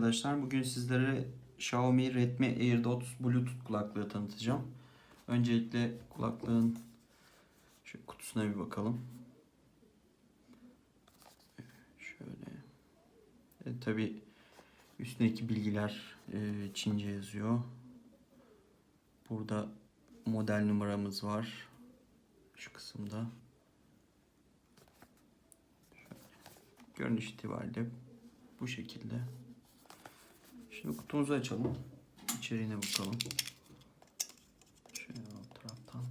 arkadaşlar. Bugün sizlere Xiaomi Redmi AirDots Bluetooth kulaklığı tanıtacağım. Öncelikle kulaklığın şu kutusuna bir bakalım. Şöyle. Tabii üstündeki bilgiler Çince yazıyor. Burada model numaramız var. Şu kısımda. Şöyle. Görünüş itibariyle bu şekilde. Şimdi kutumuzu açalım. İçeriğine bakalım. Şöyle alt taraftan.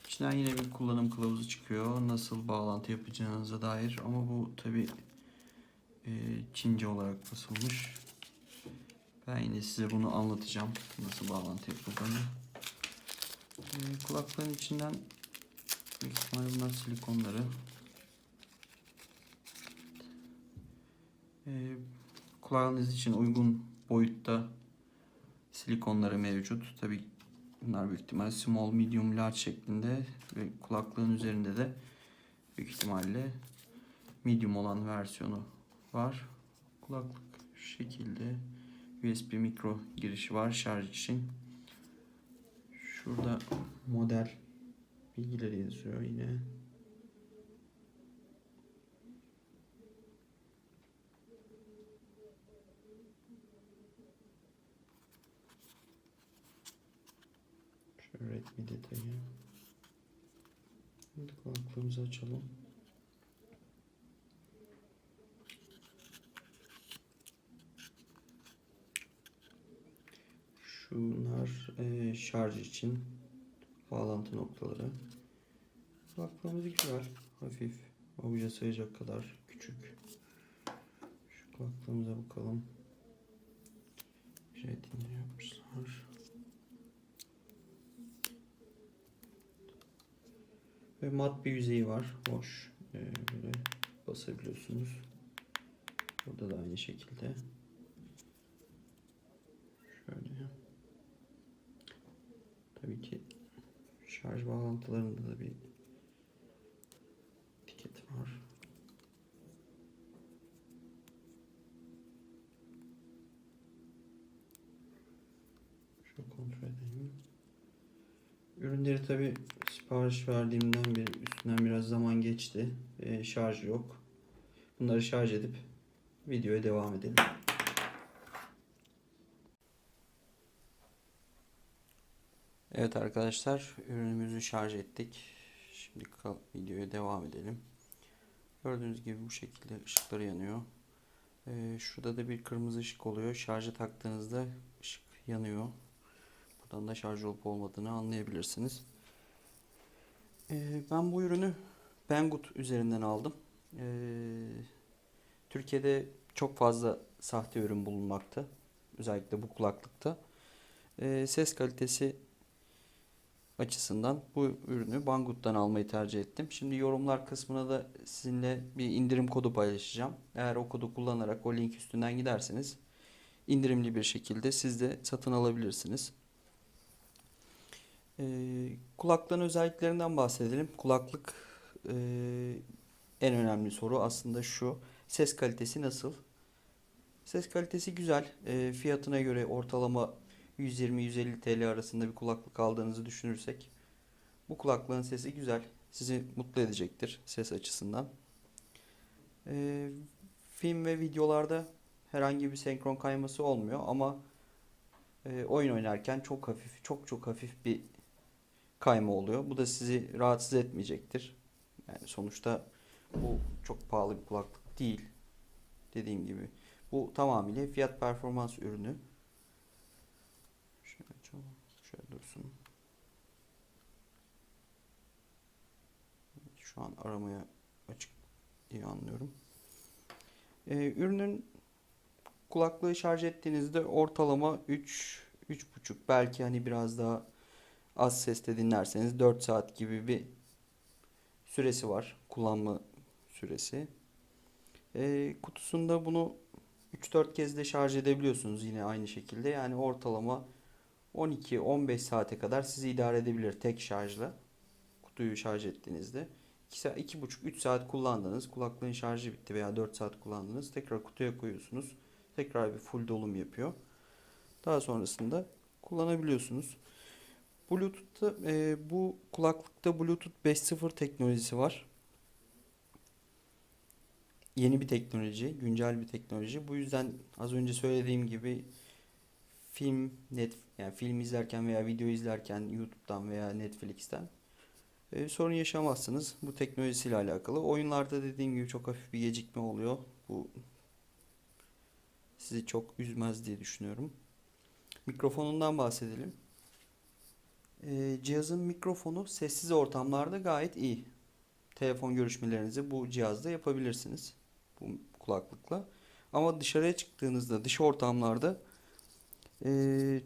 İçinden yine bir kullanım kılavuzu çıkıyor. Nasıl bağlantı yapacağınıza dair. Ama bu tabi Çince olarak basılmış. Ben yine size bunu anlatacağım. Nasıl bağlantı yapıldığını. Kulaklığın içinden büyük ihtimalle bunlar silikonları. Kulağınız için uygun boyutta silikonları mevcut. Tabi bunlar büyük ihtimalle small, medium, large şeklinde ve kulaklığın üzerinde de büyük ihtimalle medium olan versiyonu var. Kulaklık şu şekilde. USB mikro girişi var şarj için. Şurada model bilgileri yazıyor yine. Şöyle Redmi detayı. Şimdi kulaklığımızı açalım. Şunlar şarj için bağlantı noktaları. Kulaklığımız güzel, hafif, avuca sığacak kadar küçük. Şu kulaklığımıza bakalım. Jelatinle yapmışlar. Ve mat bir yüzeyi var, hoş. Böyle basabiliyorsunuz. Burada da aynı şekilde. Şöyle. Tabii ki şarj bağlantılarında da bir etiket var. Şöyle kontrol edeyim. Ürünleri tabii sipariş verdiğimden beri üstünden biraz zaman geçti. Şarj yok. Bunları şarj edip videoya devam edelim. Evet arkadaşlar, ürünümüzü şarj ettik. Şimdi videoya devam edelim. Gördüğünüz gibi bu şekilde ışıkları yanıyor. Şurada da bir kırmızı ışık oluyor. Şarja taktığınızda ışık yanıyor. Buradan da şarj olup olmadığını anlayabilirsiniz. Ben bu ürünü Banggood üzerinden aldım. Türkiye'de çok fazla sahte ürün bulunmakta. Özellikle bu kulaklıkta. Ses kalitesi açısından bu ürünü Banggood'dan almayı tercih ettim. Şimdi yorumlar kısmına da sizinle bir indirim kodu paylaşacağım. Eğer o kodu kullanarak o link üstünden giderseniz indirimli bir şekilde siz de satın alabilirsiniz. Kulaklığın özelliklerinden bahsedelim. Kulaklık en önemli soru aslında şu. Ses kalitesi nasıl? Ses kalitesi güzel. Fiyatına göre ortalama 120-150 TL arasında bir kulaklık aldığınızı düşünürsek bu kulaklığın sesi güzel. Sizi mutlu edecektir ses açısından. Film ve videolarda herhangi bir senkron kayması olmuyor ama oyun oynarken çok hafif, çok hafif bir kayma oluyor. Bu da sizi rahatsız etmeyecektir. Yani sonuçta bu çok pahalı bir kulaklık değil. Dediğim gibi bu tamamıyla fiyat performans ürünü. Şöyle açalım. Şöyle dursun. Şu an aramaya açık diye anlıyorum. Ürünün kulaklığı şarj ettiğinizde ortalama 3-3,5 belki hani biraz daha Az sesle dinlerseniz 4 saat gibi bir süresi var. Kullanma süresi. Kutusunda bunu 3-4 kez de şarj edebiliyorsunuz yine aynı şekilde. Yani ortalama 12-15 saate kadar sizi idare edebilir tek şarjla. Kutuyu şarj ettiğinizde. 2,5-3 saat kullandınız. Kulaklığın şarjı bitti veya 4 saat kullandınız. Tekrar kutuya koyuyorsunuz. Tekrar bir full dolum yapıyor. Daha sonrasında kullanabiliyorsunuz. Bluetooth'ta bu kulaklıkta Bluetooth 5.0 teknolojisi var. Yeni bir teknoloji, güncel bir teknoloji. Bu yüzden az önce söylediğim gibi yani film izlerken veya video izlerken YouTube'dan veya Netflix'ten sorun yaşamazsınız. Bu teknolojisiyle alakalı. Oyunlarda dediğim gibi çok hafif bir gecikme oluyor. Bu sizi çok üzmez diye düşünüyorum. Mikrofonundan bahsedelim. Cihazın mikrofonu sessiz ortamlarda gayet iyi. Telefon görüşmelerinizi bu cihazda yapabilirsiniz. Bu kulaklıkla. Ama dışarıya çıktığınızda, dış ortamlarda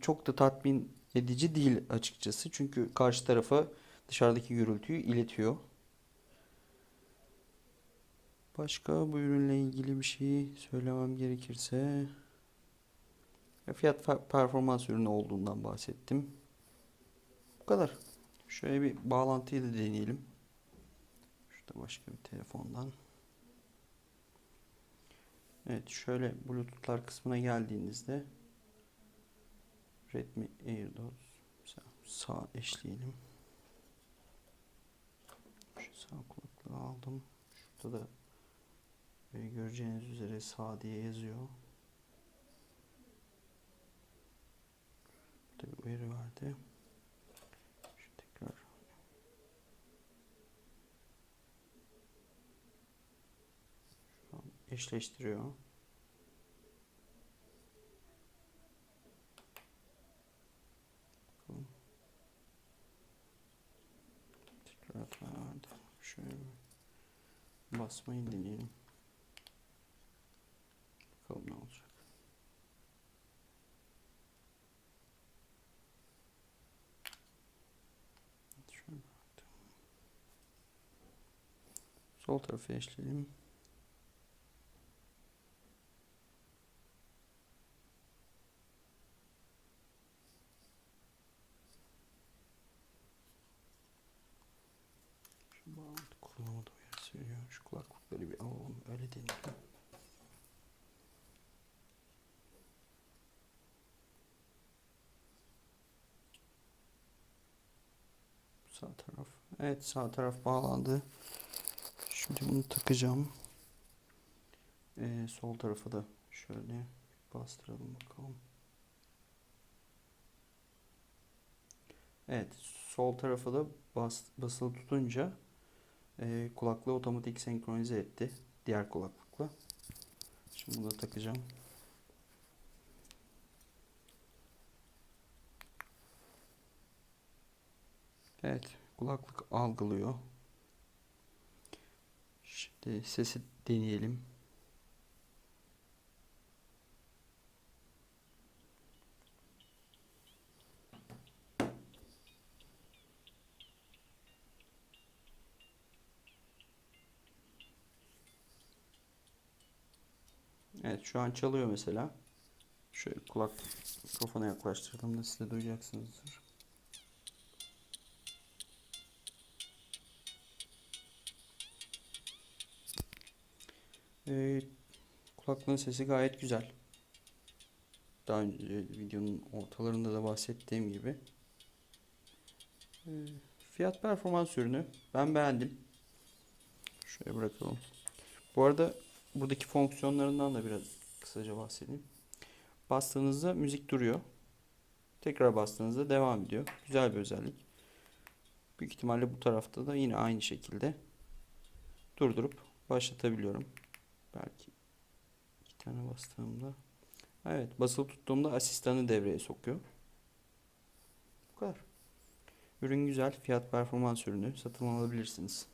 çok da tatmin edici değil açıkçası. Çünkü karşı tarafa dışarıdaki gürültüyü iletiyor. Başka bu ürünle ilgili bir şey söylemem gerekirse fiyat performans ürünü olduğundan bahsettim. Bu kadar. Şöyle bir bağlantıyı da deneyelim. Şurada başka bir telefondan. Evet, şöyle Bluetooth'lar kısmına geldiğinizde Redmi AirDots sağ eşleyelim. Şu sağ kulaklığı aldım. Şurada da göreceğiniz üzere sağ diye yazıyor. Burada bir uyarı verdi. Şu tekrar şu an eşleştiriyor. Tekrar verdi. Şöyle basmayı deneyelim. Bakalım ne olacak. Şöyle sol tarafı eşleyelim. Şu bağlantı kurulama da uyarı söylüyor. Şu kulaklıkları bir alalım. Öyle deneyelim. Sağ taraf. Evet, sağ taraf bağlandı. Şimdi bunu takacağım. Sol tarafa da şöyle bastıralım bakalım. Evet, sol tarafa da basılı tutunca kulaklığı otomatik senkronize etti diğer kulaklıkla. Şimdi bunu da takacağım. Evet, kulaklık algılıyor. Şimdi sesi deneyelim. Evet, şu an çalıyor mesela. Şöyle mikrofona yaklaştırdığımda siz de duyacaksınızdır. Kulaklığın sesi gayet güzel. Daha önce videonun ortalarında da bahsettiğim gibi. Fiyat performans ürünü. Ben beğendim. Şöyle bırakalım. Bu arada buradaki fonksiyonlarından da biraz kısaca bahsedeyim. Bastığınızda müzik duruyor. Tekrar bastığınızda devam ediyor. Güzel bir özellik. Büyük ihtimalle bu tarafta da yine aynı şekilde durdurup başlatabiliyorum. Belki iki tane bastığımda. Evet, basılı tuttuğumda asistanı devreye sokuyor. Bu kadar. Ürün güzel. Fiyat performans ürünü. Satın alabilirsiniz.